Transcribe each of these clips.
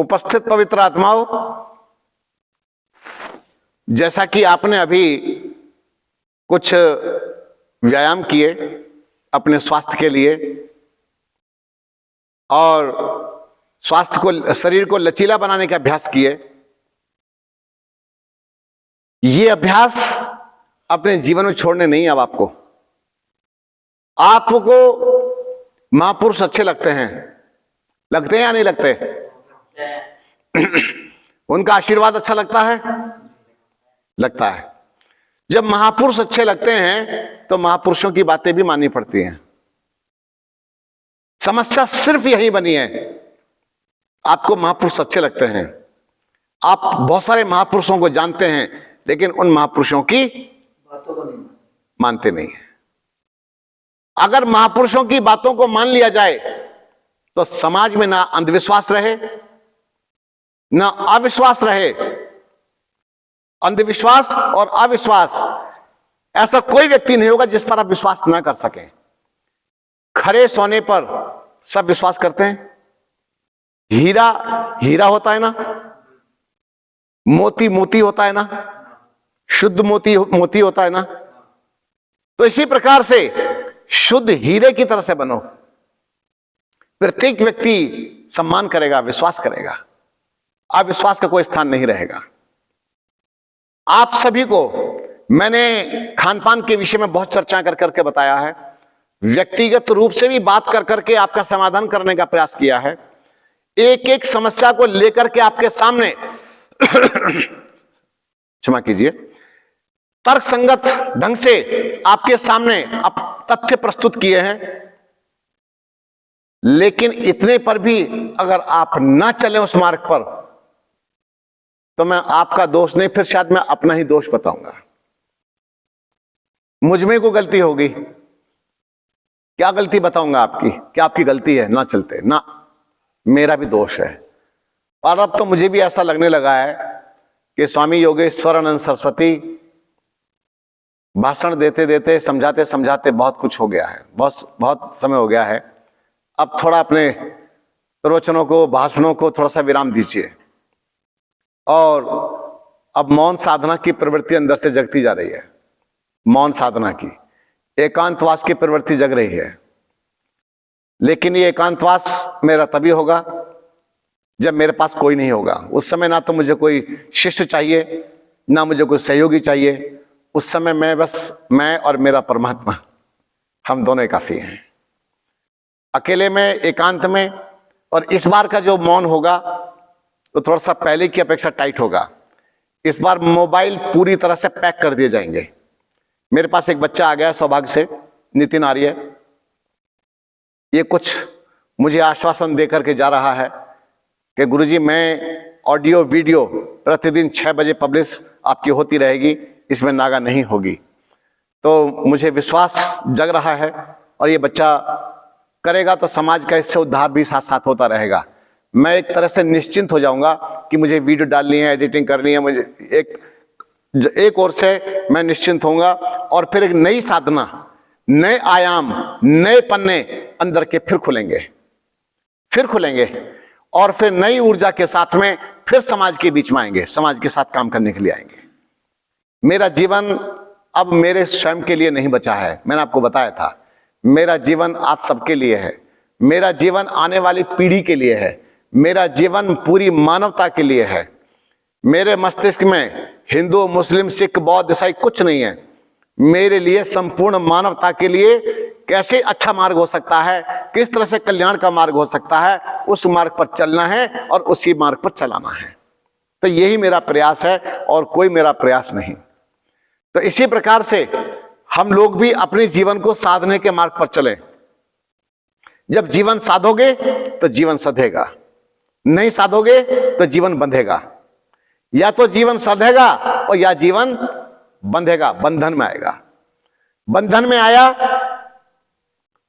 उपस्थित पवित्र आत्माओं, जैसा कि आपने अभी कुछ व्यायाम किए अपने स्वास्थ्य के लिए और स्वास्थ्य को, शरीर को लचीला बनाने के अभ्यास किए, ये अभ्यास अपने जीवन में छोड़ने नहीं। अब आपको महापुरुष अच्छे लगते हैं या नहीं लगते? उनका आशीर्वाद अच्छा लगता है। जब महापुरुष अच्छे लगते हैं तो महापुरुषों की बातें भी माननी पड़ती हैं। समस्या सिर्फ यही बनी है, आपको महापुरुष अच्छे लगते हैं, आप बहुत सारे महापुरुषों को जानते हैं, लेकिन उन महापुरुषों की बातों को नहीं मानते नहीं है। अगर महापुरुषों की बातों को मान लिया जाए तो समाज में ना अंधविश्वास रहे ना अविश्वास रहे। अंधविश्वास और अविश्वास, ऐसा कोई व्यक्ति नहीं होगा जिस पर आप विश्वास ना कर सकें। खरे सोने पर सब विश्वास करते हैं। हीरा होता है ना, मोती होता है ना, शुद्ध मोती होता है ना। तो इसी प्रकार से शुद्ध हीरे की तरह से बनो। प्रत्येक व्यक्ति सम्मान करेगा, विश्वास करेगा, अविश्वास का कोई स्थान नहीं रहेगा। आप सभी को मैंने खान पान के विषय में बहुत चर्चा कर करके बताया है, व्यक्तिगत रूप से भी बात कर करके आपका समाधान करने का प्रयास किया है। एक एक समस्या को लेकर के आपके सामने क्षमा कीजिए, तर्क संगत ढंग से आपके सामने आप तथ्य प्रस्तुत किए हैं। लेकिन इतने पर भी अगर आप ना चलें उस मार्ग पर, तो मैं आपका दोष नहीं, फिर शायद मैं अपना ही दोष बताऊंगा। मुझ में कोई गलती होगी, क्या गलती बताऊंगा आपकी? क्या आपकी गलती है ना चलते? ना, मेरा भी दोष है। और अब तो मुझे भी ऐसा लगने लगा है कि स्वामी योगेश्वरानंद सरस्वती भाषण देते देते, समझाते समझाते बहुत कुछ हो गया है, बहुत समय हो गया है। अब थोड़ा अपने प्रवचनों को, भाषणों को थोड़ा सा विराम दीजिए। और अब मौन साधना की प्रवृत्ति अंदर से जगती जा रही है। मौन साधना की, एकांतवास की प्रवृत्ति जग रही है। लेकिन ये एकांतवास मेरा तभी होगा जब मेरे पास कोई नहीं होगा। उस समय ना तो मुझे कोई शिष्य चाहिए, ना मुझे कोई सहयोगी चाहिए। उस समय मैं और मेरा परमात्मा, हम दोनों काफी हैं। अकेले में, एकांत में। और इस बार का जो मौन होगा तो थोड़ा सा पहले की अपेक्षा टाइट होगा। इस बार मोबाइल पूरी तरह से पैक कर दिए जाएंगे। मेरे पास एक बच्चा आ गया सौभाग्य से, नितिन आर्य। ये कुछ मुझे आश्वासन देकर के जा रहा है कि गुरुजी, मैं ऑडियो वीडियो प्रतिदिन 6 बजे पब्लिश आपकी होती रहेगी, इसमें नागा नहीं होगी। तो मुझे विश्वास जग रहा है और ये बच्चा करेगा तो समाज का इससे उद्धार भी साथ साथ होता रहेगा। मैं एक तरह से निश्चिंत हो जाऊंगा कि मुझे वीडियो डालनी है, एडिटिंग करनी है, मुझे एक ओर से मैं निश्चिंत होऊंगा। और फिर एक नई साधना, नए आयाम, नए पन्ने अंदर के फिर खुलेंगे और फिर नई ऊर्जा के साथ में फिर समाज के बीच में आएंगे, समाज के साथ काम करने के लिए आएंगे। मेरा जीवन अब मेरे स्वयं के लिए नहीं बचा है। मैंने आपको बताया था, मेरा जीवन आप सबके लिए है। मेरा जीवन आने वाली पीढ़ी के लिए है। मेरा जीवन पूरी मानवता के लिए है। मेरे मस्तिष्क में हिंदू, मुस्लिम, सिख, बौद्ध, ईसाई कुछ नहीं है। मेरे लिए संपूर्ण मानवता के लिए कैसे अच्छा मार्ग हो सकता है, किस तरह से कल्याण का मार्ग हो सकता है, उस मार्ग पर चलना है और उसी मार्ग पर चलाना है। तो यही मेरा प्रयास है और कोई मेरा प्रयास नहीं। तो इसी प्रकार से हम लोग भी अपने जीवन को साधने के मार्ग पर चलें। जब जीवन साधोगे तो जीवन सधेगा, नहीं साधोगे तो जीवन बंधेगा। या तो जीवन सधेगा और या जीवन बंधेगा, बंधन में आएगा। बंधन में आया,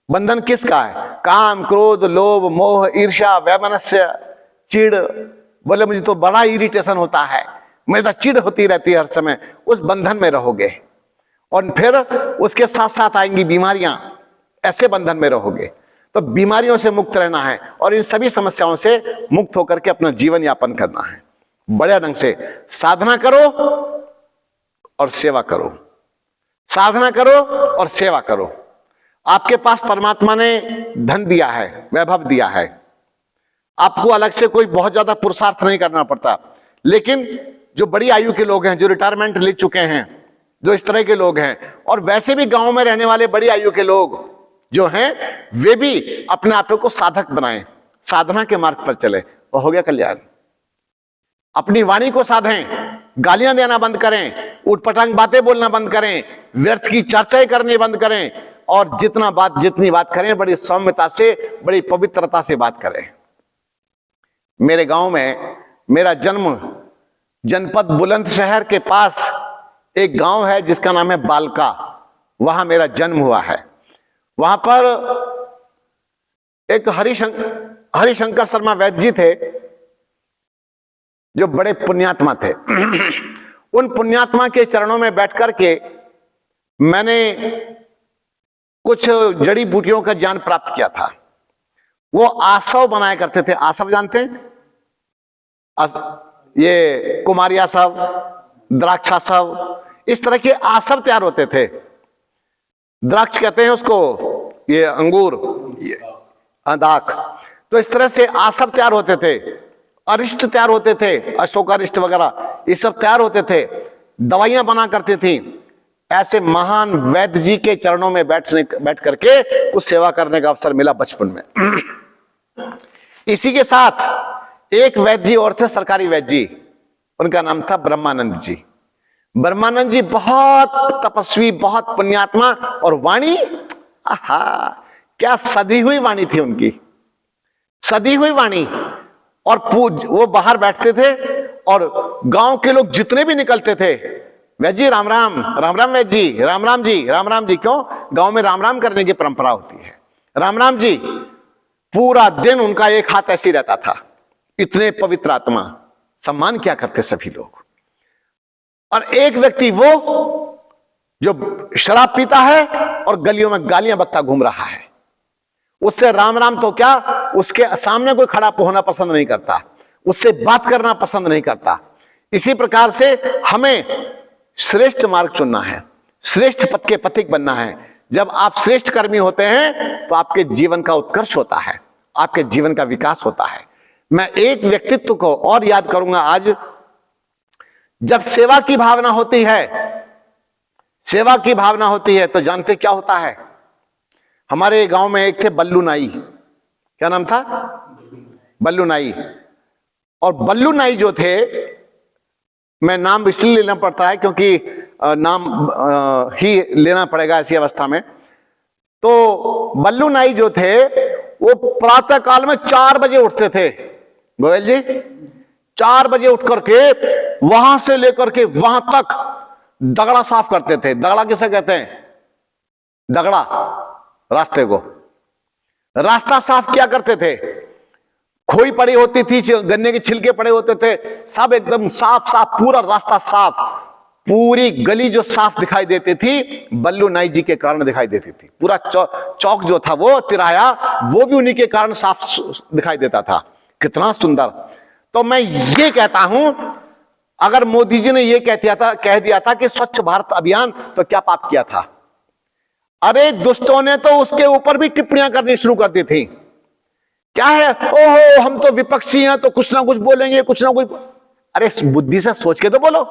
बंधन किसका है? काम, क्रोध, लोभ, मोह, ईर्ष्या, वैमनस्य, चिड़। बोले मुझे तो बड़ा इरिटेशन होता है, मुझे तो चिड़ होती रहती है हर समय। उस बंधन में रहोगे और फिर उसके साथ साथ आएंगी बीमारियां, ऐसे बंधन में रहोगे। तो बीमारियों से मुक्त रहना है और इन सभी समस्याओं से मुक्त होकर के अपना जीवन यापन करना है। बड़े ढंग से साधना करो और सेवा करो, साधना करो और सेवा करो। आपके पास परमात्मा ने धन दिया है, वैभव दिया है, आपको अलग से कोई बहुत ज्यादा पुरुषार्थ नहीं करना पड़ता। लेकिन जो बड़ी आयु के लोग हैं, जो रिटायरमेंट ले चुके हैं, जो इस तरह के लोग हैं, और वैसे भी गांव में रहने वाले बड़ी आयु के लोग जो हैं, वे भी अपने आप को साधक बनाएं, साधना के मार्ग पर चले, और हो गया कल्याण। अपनी वाणी को साधें, गालियां देना बंद करें, उटपटांग बातें बोलना बंद करें, व्यर्थ की चर्चाएं करनी बंद करें, और जितनी बात करें बड़ी सौम्यता से, बड़ी पवित्रता से बात करें। मेरे गांव में मेरा जन्म जनपद बुलंदशहर के पास एक गांव है जिसका नाम है बालका, वहां मेरा जन्म हुआ है। वहां पर एक हरिशंकर शर्मा वैद्य जी थे जो बड़े पुण्यात्मा थे। उन पुण्यात्मा के चरणों में बैठकर के मैंने कुछ जड़ी बूटियों का ज्ञान प्राप्त किया था। वो आसव बनाया करते थे। आसव जानते हैं? ये कुमारी आसव, द्राक्षासव, इस तरह के आसव तैयार होते थे। द्राक्ष कहते हैं उसको, ये अंगूर, ये दाख। तो इस तरह से आसव तैयार होते थे, अरिष्ट तैयार होते थे, अशोक अरिष्ट वगैरह ये सब तैयार होते थे, दवाइयां बना करती थी। ऐसे महान वैद्य जी के चरणों में बैठ करके कुछ सेवा करने का अवसर मिला बचपन में। इसी के साथ एक वैद्य जी और थे, सरकारी वैद्य जी, उनका नाम था ब्रह्मानंद जी। ब्रह्मानंद जी बहुत तपस्वी, बहुत पुण्यात्मा, और वाणी, आहा, क्या सदी हुई वाणी थी उनकी, सदी हुई वाणी। और वो बाहर बैठते थे और गांव के लोग जितने भी निकलते थे, वैद्य जी राम राम, राम राम वैद्य जी, राम राम जी, राम राम जी। क्यों? गांव में राम राम करने की परंपरा होती है। राम राम जी, पूरा दिन उनका एक हाथ ऐसे ही रहता था। इतने पवित्र आत्मा, सम्मान क्या करते सभी लोग। और एक व्यक्ति वो जो शराब पीता है और गलियों में गालियां बकता घूम रहा है, उससे राम राम तो क्या, उसके सामने कोई खड़ा होना पसंद नहीं करता, उससे बात करना पसंद नहीं करता। इसी प्रकार से हमें श्रेष्ठ मार्ग चुनना है, श्रेष्ठ पथ के पथिक बनना है। जब आप श्रेष्ठ कर्मी होते हैं तो आपके जीवन का उत्कर्ष होता है, आपके जीवन का विकास होता है। मैं एक व्यक्तित्व को और याद करूंगा आज। जब सेवा की भावना होती है, सेवा की भावना होती है, तो जानते क्या होता है? हमारे गांव में एक थे बल्लू नाई। क्या नाम था? बल्लू नाई। और बल्लू नाई जो थे, मैं नाम इसलिए लेना पड़ता है क्योंकि नाम ही लेना पड़ेगा ऐसी अवस्था में। तो बल्लू नाई जो थे वो प्रातः काल में 4 बजे उठते थे। गोयल जी 4 बजे उठ करके वहां से लेकर के वहां तक दगड़ा साफ करते थे। दगड़ा किसे कहते हैं? दगड़ा, रास्ते को, रास्ता साफ किया करते थे। खोई पड़ी होती थी, गन्ने के छिलके पड़े होते थे, सब एकदम साफ साफ, पूरा रास्ता साफ, पूरी गली जो साफ दिखाई देती थी, बल्लू नाई जी के कारण दिखाई देती थी। पूरा चौक जो था, वो तिराया, वो भी उन्हीं के कारण साफ दिखाई देता था। कितना सुंदर। तो मैं ये कहता हूं, अगर मोदी जी ने ये कह दिया था कि स्वच्छ भारत अभियान, तो क्या पाप किया था? अरे दुष्टों ने तो उसके ऊपर भी टिप्पणियां करनी शुरू कर दी थी। क्या है, ओहो हम तो विपक्षी हैं तो कुछ ना कुछ बोलेंगे, कुछ ना कुछ। अरे बुद्धि से सोच के तो बोलो।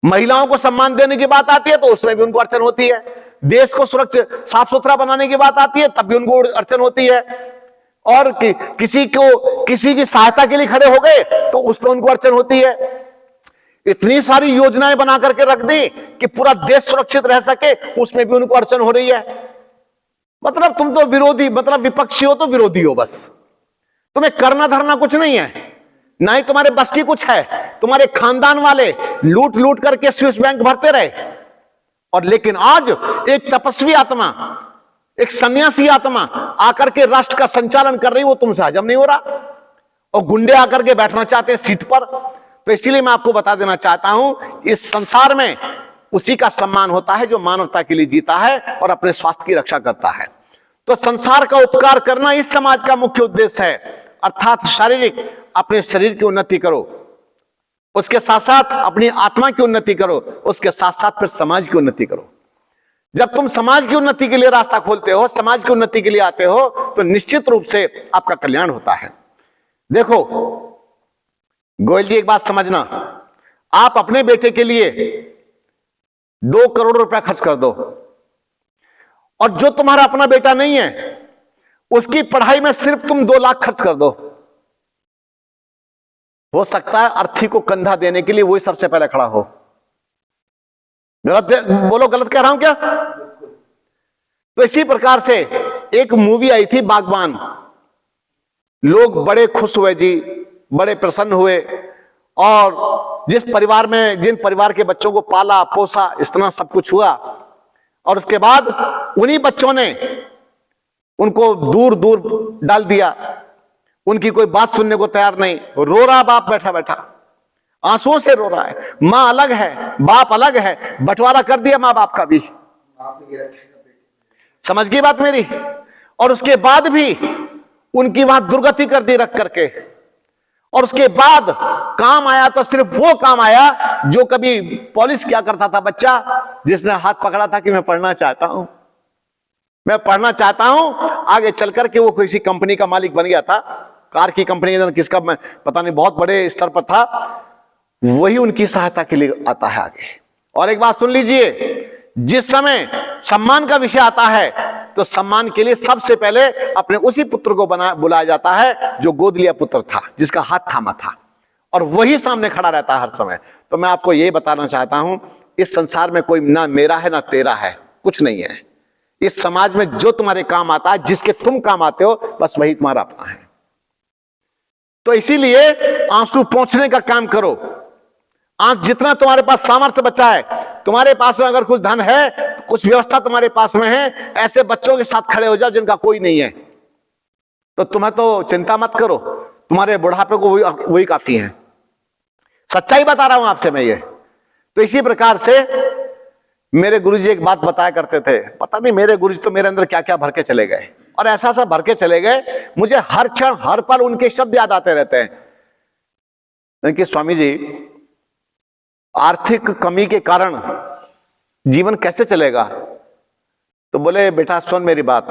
महिलाओं को सम्मान देने की बात आती है तो उसमें भी उनको अड़चन होती है। देश को सुरक्षित साफ सुथरा बनाने की बात आती है तब भी उनको अड़चन होती है। और किसी की सहायता के लिए खड़े हो गए तो उसमें उनको अड़चन होती है। इतनी सारी योजनाएं बना करके रख दी कि पूरा देश सुरक्षित रह सके, उसमें भी उनको अड़चन हो रही है। मतलब तुम तो विरोधी, मतलब विपक्षी हो तो विरोधी हो, बस तुम्हें करना धरना कुछ नहीं है, ना ही तुम्हारे बस की कुछ है। तुम्हारे खानदान वाले लूट लूट करके स्विस बैंक भरते रहे, और लेकिन आज एक तपस्वी आत्मा, एक सन्यासी आत्मा आकर के राष्ट्र का संचालन कर रही, वो तुमसे हजम नहीं हो रहा, और गुंडे आकर के बैठना चाहते हैं सीट पर। तो इसीलिए मैं आपको बता देना चाहता हूं, इस संसार में उसी का सम्मान होता है जो मानवता के लिए जीता है और अपने स्वास्थ्य की रक्षा करता है। तो संसार का उपकार करना इस समाज का मुख्य उद्देश्य है, अर्थात शारीरिक अपने शरीर की उन्नति करो, उसके साथ साथ अपनी आत्मा की उन्नति करो, उसके साथ साथ फिर समाज की उन्नति करो। जब तुम समाज की उन्नति के लिए रास्ता खोलते हो, समाज की उन्नति के लिए आते हो, तो निश्चित रूप से आपका कल्याण होता है। देखो गोयल जी, एक बात समझना, आप अपने बेटे के लिए 2 करोड़ रुपया खर्च कर दो, और जो तुम्हारा अपना बेटा नहीं है उसकी पढ़ाई में सिर्फ तुम 2 लाख खर्च कर दो, हो सकता है अर्थी को कंधा देने के लिए वही सबसे पहले खड़ा हो। गलत बोलो, गलत कह रहा हूं क्या? तो इसी प्रकार से एक मूवी आई थी बागबान, लोग बड़े खुश हुए जी, बड़े प्रसन्न हुए, और जिन परिवार के बच्चों को पाला पोसा, इतना सब कुछ हुआ, और उसके बाद उन्हीं बच्चों ने उनको दूर दूर डाल दिया, उनकी कोई बात सुनने को तैयार नहीं, रो रहा बाप बैठा बैठा, आंसुओं से रो रहा है, मां अलग है बाप अलग है, बंटवारा कर दिया मां बाप का भी। समझ गई बात मेरी? और उसके बाद भी उनकी वहां दुर्गति कर दी रख करके, और उसके बाद काम आया तो सिर्फ वो काम आया जो कभी पॉलिश क्या करता था बच्चा, जिसने हाथ पकड़ा था कि मैं पढ़ना चाहता हूं, मैं पढ़ना चाहता हूं, आगे चल करके वो किसी कंपनी का मालिक बन गया था, कार की कंपनी किसका पता नहीं, बहुत बड़े स्तर पर था, वही उनकी सहायता के लिए आता है आगे। और एक बात सुन लीजिए, जिस समय सम्मान का विषय आता है तो सम्मान के लिए सबसे पहले अपने उसी पुत्र को बुलाया जाता है जो गोद लिया पुत्र था, जिसका हाथ थामा था, और वही सामने खड़ा रहता है हर समय। तो मैं आपको यही बताना चाहता हूं, इस संसार में कोई ना मेरा है ना तेरा है, कुछ नहीं है। इस समाज में जो तुम्हारे काम आता है, जिसके तुम काम आते हो, बस वही तुम्हारा अपना है। तो इसीलिए आंसू पोंछने का काम करो। आज जितना तुम्हारे पास सामर्थ्य बचा है, तुम्हारे पास में अगर कुछ धन है, तो कुछ व्यवस्था तुम्हारे पास में है, ऐसे बच्चों के साथ खड़े हो जाओ जिनका कोई नहीं है, तो तुम्हें तो चिंता मत करो, तुम्हारे बुढ़ापे को वही काफी है। सच्चाई बता रहा हूं आपसे मैं ये। तो इसी प्रकार से मेरे गुरुजी एक बात बताया करते थे, पता नहीं मेरे गुरुजी तो मेरे अंदर क्या क्या भर के चले गए, और ऐसा सब भर के चले गए, मुझे हर क्षण हर पल उनके शब्द याद आते रहते हैं कि स्वामी जी, आर्थिक कमी के कारण जीवन कैसे चलेगा? तो बोले बेटा सुन मेरी बात,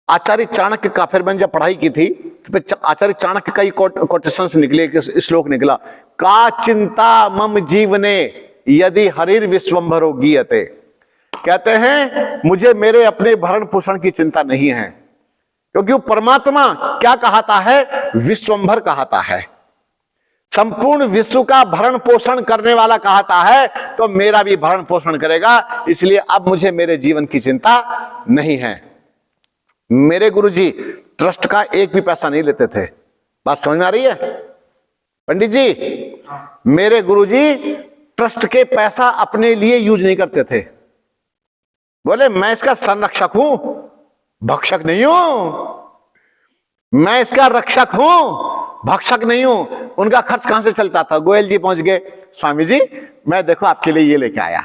आचार्य चाणक्य का, फिर मैंने जब पढ़ाई की थी तो आचार्य चाणक्य का ही कोटेशंस निकले, श्लोक निकला, का चिंता मम जीवने यदि हरिर विश्वंभरो गीयते। कहते हैं मुझे मेरे अपने भरण पोषण की चिंता नहीं है, क्योंकि वो परमात्मा क्या कहता है, विश्वंभर कहता है, संपूर्ण विश्व का भरण पोषण करने वाला कहता है, तो मेरा भी भरण पोषण करेगा, इसलिए अब मुझे मेरे जीवन की चिंता नहीं है। मेरे गुरुजी ट्रस्ट का एक भी पैसा नहीं लेते थे। बात समझ में आ रही है पंडित जी? मेरे गुरुजी ट्रस्ट के पैसा अपने लिए यूज नहीं करते थे। बोले मैं इसका संरक्षक हूं, भक्षक नहीं हूं, मैं इसका रक्षक हूं, भक्षक नहीं हूं। उनका खर्च कहां से चलता था? गोयल जी पहुंच गए, स्वामी जी मैं देखो आपके लिए ये लेके आया।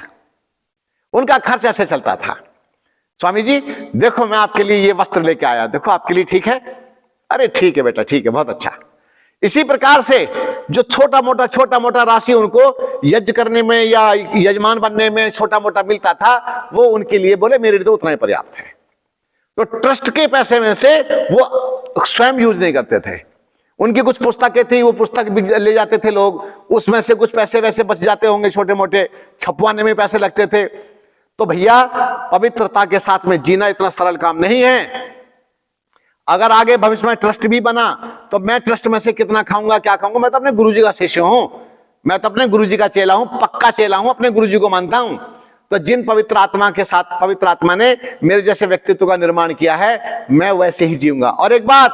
उनका खर्च ऐसे चलता था, स्वामी जी देखो मैं आपके लिए ये वस्त्र लेके आया, देखो आपके लिए ठीक है? अरे ठीक है बेटा, ठीक है, बहुत अच्छा। इसी प्रकार से जो छोटा मोटा राशि उनको यज्ञ करने में या यजमान बनने में छोटा मोटा मिलता था, वो उनके लिए बोले मेरे लिए तो उतना ही पर्याप्त है। तो ट्रस्ट के पैसे में से वो स्वयं यूज नहीं करते थे। उनकी कुछ पुस्तकें थी, वो पुस्तक ले जाते थे लोग, उसमें से कुछ पैसे वैसे बच जाते होंगे, छोटे मोटे छपवाने में पैसे लगते थे। तो भैया पवित्रता के साथ में जीना इतना सरल काम नहीं है। अगर आगे भविष्य में ट्रस्ट भी बना तो मैं ट्रस्ट में से कितना खाऊंगा, क्या खाऊंगा? मैं तो अपने गुरुजी का शिष्य हूं, मैं तो अपने गुरुजी का चेला हूं, पक्का चेला हूं, अपने गुरुजी को मानता हूं। तो जिन पवित्र आत्मा के साथ पवित्र आत्मा ने मेरे जैसे व्यक्तित्व का निर्माण किया है, मैं वैसे ही जीऊंगा। और एक बात,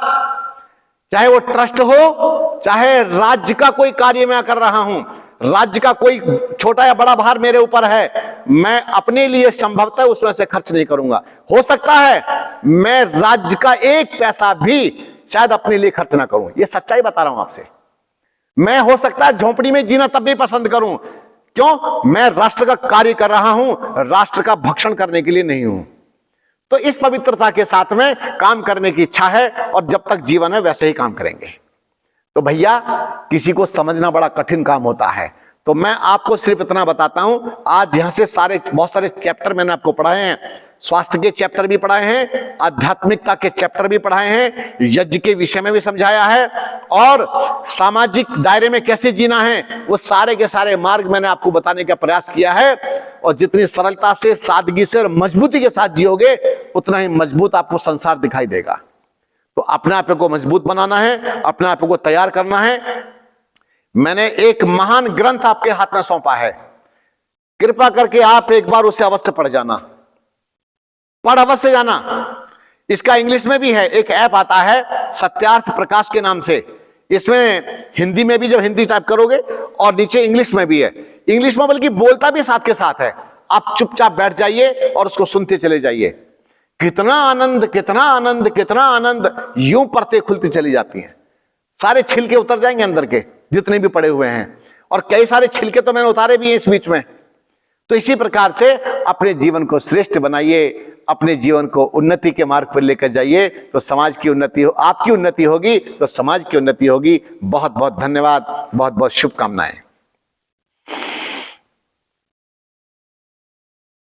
चाहे वो ट्रस्ट हो, चाहे राज्य का कोई कार्य मैं कर रहा हूं, राज्य का कोई छोटा या बड़ा भार मेरे ऊपर है, मैं अपने लिए संभवतः उसमें से खर्च नहीं करूंगा। हो सकता है मैं राज्य का एक पैसा भी शायद अपने लिए खर्च ना करूं, ये सच्चाई बता रहा हूं आपसे। मैं हो सकता है झोपड़ी में जीना तब भी पसंद करूं, क्यों? मैं राष्ट्र का कार्य कर रहा हूं, राष्ट्र का भक्षण करने के लिए नहीं हूं। तो इस पवित्रता के साथ में काम करने की इच्छा है और जब तक जीवन है वैसे ही काम करेंगे। तो भैया किसी को समझना बड़ा कठिन काम होता है, तो मैं आपको सिर्फ इतना बताता हूं। आज यहां से बहुत सारे चैप्टर मैंने आपको पढ़ाए हैं, स्वास्थ्य के चैप्टर भी पढ़ाए हैं, आध्यात्मिकता के चैप्टर भी पढ़ाए हैं, यज्ञ के विषय में भी समझाया है, और सामाजिक दायरे में कैसे जीना है वो सारे के सारे मार्ग मैंने आपको बताने का प्रयास किया है। और जितनी सरलता से, सादगी से और मजबूती के साथ जियोगे उतना ही मजबूत आपको संसार दिखाई देगा। तो अपने आप को मजबूत बनाना है, अपने आप को तैयार करना है। मैंने एक महान ग्रंथ आपके हाथ में सौंपा है, कृपा करके आप एक बार उसे अवश्य पढ़ जाना, पढ़ अवश्य जाना। इसका इंग्लिश में भी है, एक ऐप आता है सत्यार्थ प्रकाश के नाम से। इसमें हिंदी में भी जब हिंदी टाइप करोगे और नीचे इंग्लिश में भी है, इंग्लिश में बल्कि बोलता भी साथ के साथ है। आप चुपचाप बैठ जाइए और उसको सुनते चले जाइए। कितना आनंद, कितना आनंद, कितना आनंद, यूं परतें खुलती चली जाती हैं। सारे छिलके उतर जाएंगे अंदर के जितने भी पड़े हुए हैं, और कई सारे छिलके तो मैंने उतारे भी हैं इस बीच में। तो इसी प्रकार से अपने जीवन को श्रेष्ठ बनाइए, अपने जीवन को उन्नति के मार्ग पर लेकर जाइए, तो समाज की उन्नति हो, आपकी उन्नति होगी तो समाज की उन्नति होगी। बहुत बहुत धन्यवाद, बहुत बहुत शुभकामनाएं।